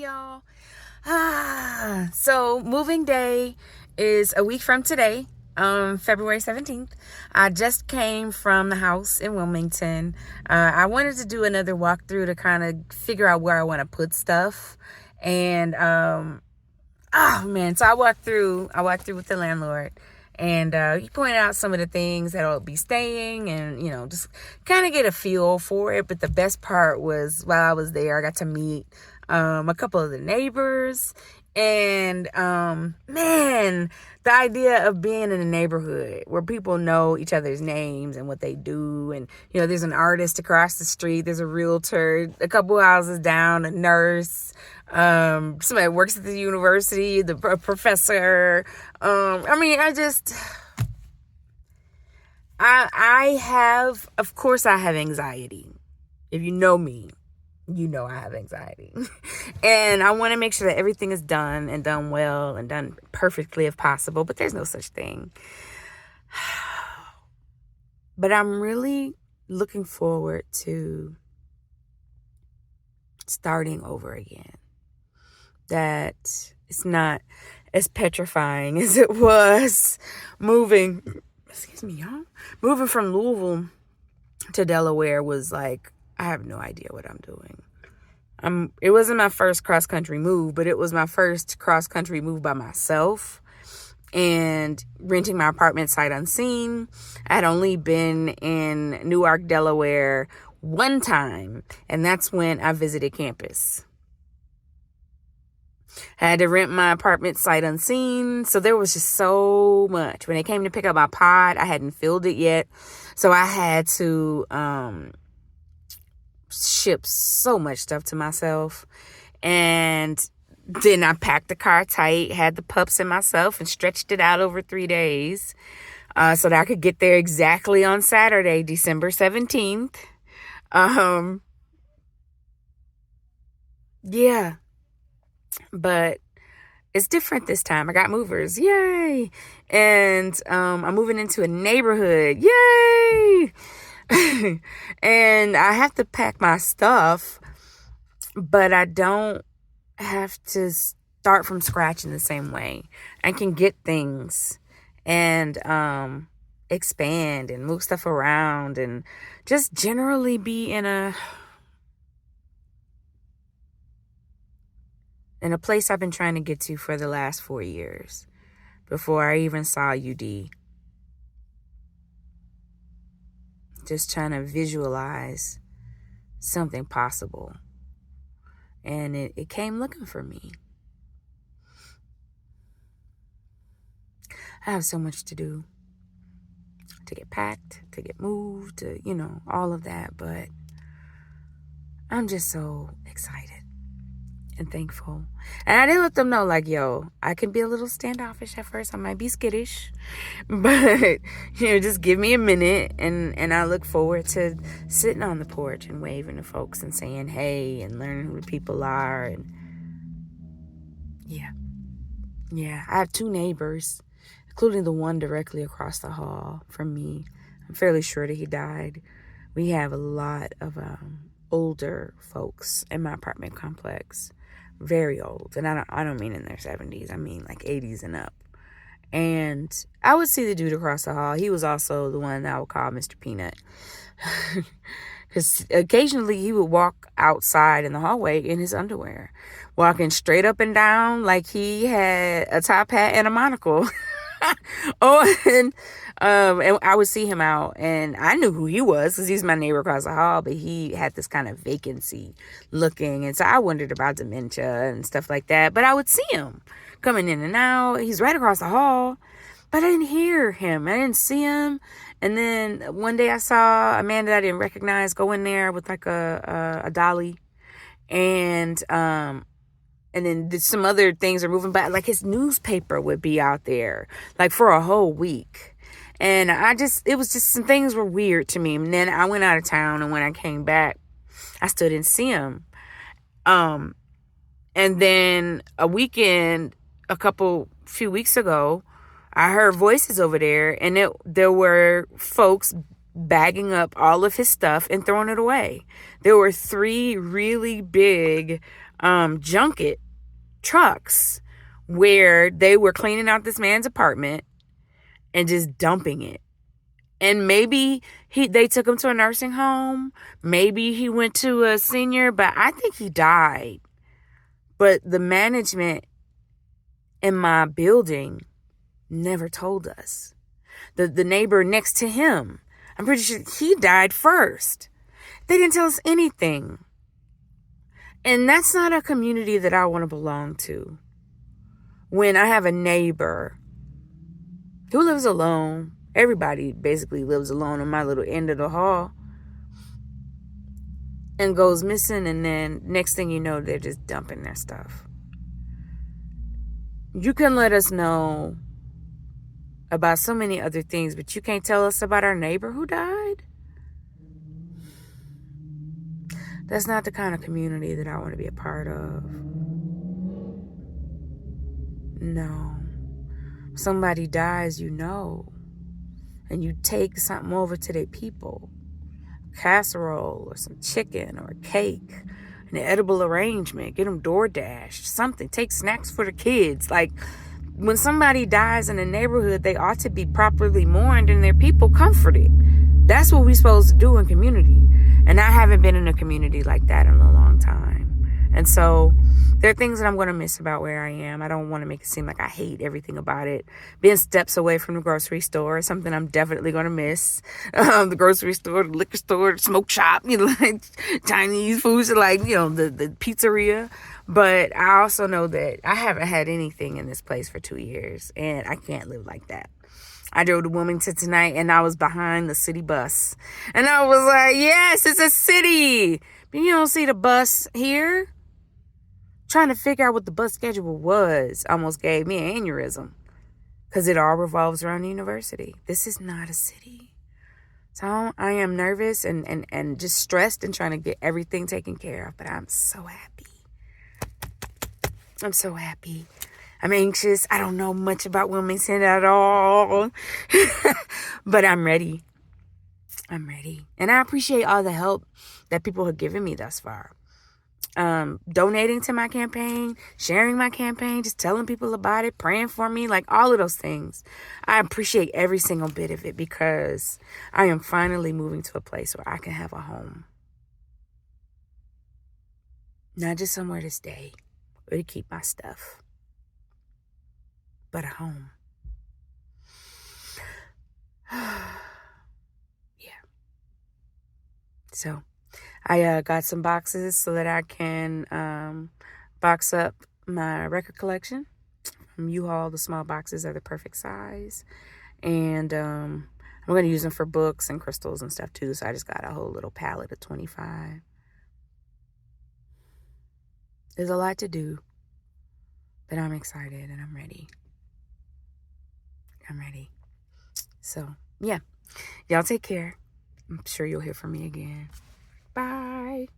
y'all. So moving day is a week from today, February 17th. I just came from the house in Wilmington. I wanted to do another walkthrough to kind of figure out where I want to put stuff. And, so I walked through with the landlord. And he pointed out some of the things that I'll be staying and, just kind of get a feel for it. But the best part was while I was there, I got to meet a couple of the neighbors. And, the idea of being in a neighborhood where people know each other's names and what they do. And, there's an artist across the street. There's a realtor, a couple houses down, a nurse, somebody that works at the university, a professor. I have anxiety. If you know me, I have anxiety. And I want to make sure that everything is done and done well and done perfectly if possible, but there's no such thing. But I'm really looking forward to starting over again. That it's not as petrifying as it was moving from Louisville to Delaware was like, I have no idea what I'm doing. It wasn't my first cross-country move, but it was my first cross-country move by myself and renting my apartment sight unseen. I had only been in Newark, Delaware one time, and that's when I visited campus. I had to rent my apartment sight unseen. So there was just so much. When they came to pick up my pod, I hadn't filled it yet. So I had to ship so much stuff to myself. And then I packed the car tight, had the pups and myself, and stretched it out over 3 days so that I could get there exactly on Saturday, December 17th. Yeah. But it's different this time. I got movers. Yay. And I'm moving into a neighborhood. Yay. And I have to pack my stuff, but I don't have to start from scratch in the same way. I can get things and expand and move stuff around and just generally be in a place I've been trying to get to for the last 4 years before I even saw UD. Just trying to visualize something possible. And it came looking for me. I have so much to do. To get packed, to get moved, to, all of that. But I'm just so excited and thankful. And I did let them know, I can be a little standoffish at first. I might be skittish, but just give me a minute, and I look forward to sitting on the porch and waving to folks and saying hey and learning who the people are. And yeah, I have 2 neighbors, including the one directly across the hall from me. I'm fairly sure that he died. We have a lot of older folks in my apartment complex. Very old. And I don't mean in their 70s. I mean 80s and up. And I would see the dude across the hall. He was also the one that I would call Mr. Peanut. Because occasionally he would walk outside in the hallway in his underwear, walking straight up and down like he had a top hat and a monocle. And I would see him out, and I knew who he was because he's my neighbor across the hall, but he had this kind of vacancy looking, and so I wondered about dementia and stuff like that. But I would see him coming in and out. He's right across the hall, but I didn't hear him. I didn't see him. And then one day I saw a man that I didn't recognize go in there with a dolly, and then some other things are moving by. His newspaper would be out there, for a whole week. And it was just, some things were weird to me. And then I went out of town, and when I came back, I still didn't see him. And then a few weeks ago, I heard voices over there, and there were folks bagging up all of his stuff and throwing it away. There were 3 really big junket trucks where they were cleaning out this man's apartment and just dumping it. And maybe they took him to a nursing home. Maybe he went to a senior, but I think he died. But the management in my building never told us. The neighbor next to him, I'm pretty sure he died first. They didn't tell us anything. And that's not a community that I want to belong to. When I have a neighbor who lives alone, everybody basically lives alone on my little end of the hall, and goes missing, and then next thing you know, they're just dumping their stuff. You can let us know about so many other things, but you can't tell us about our neighbor who died? That's not the kind of community that I want to be a part of. No. Somebody dies, and you take something over to their people. Casserole or some chicken or a cake, an edible arrangement, get them DoorDash, something, take snacks for the kids. Like, when somebody dies in a neighborhood, they ought to be properly mourned and their people comforted. That's what we're supposed to do in community. And I haven't been in a community like that in a long time. And so there are things that I'm going to miss about where I am. I don't want to make it seem like I hate everything about it. Being steps away from the grocery store is something I'm definitely going to miss. The grocery store, the liquor store, the smoke shop, like Chinese foods, like, the pizzeria. But I also know that I haven't had anything in this place for 2 years, and I can't live like that. I drove to Wilmington tonight, and I was behind the city bus. And I was like, yes, it's a city. But you don't see the bus here. Trying to figure out what the bus schedule was almost gave me an aneurysm, because it all revolves around the university. This is not a city. So I am nervous and just stressed and trying to get everything taken care of. But I'm so happy. I'm so happy. I'm anxious. I don't know much about Wilmington at all. But I'm ready. I'm ready. And I appreciate all the help that people have given me thus far. Donating to my campaign, sharing my campaign, just telling people about it, praying for me, like all of those things. I appreciate every single bit of it, because I am finally moving to a place where I can have a home. Not just somewhere to stay or to keep my stuff, but a home. Yeah. So I got some boxes so that I can box up my record collection. From U-Haul, the small boxes are the perfect size. And I'm going to use them for books and crystals and stuff too. So I just got a whole little palette of 25. There's a lot to do, but I'm excited and I'm ready. I'm ready. So, yeah. Y'all take care. I'm sure you'll hear from me again. Bye.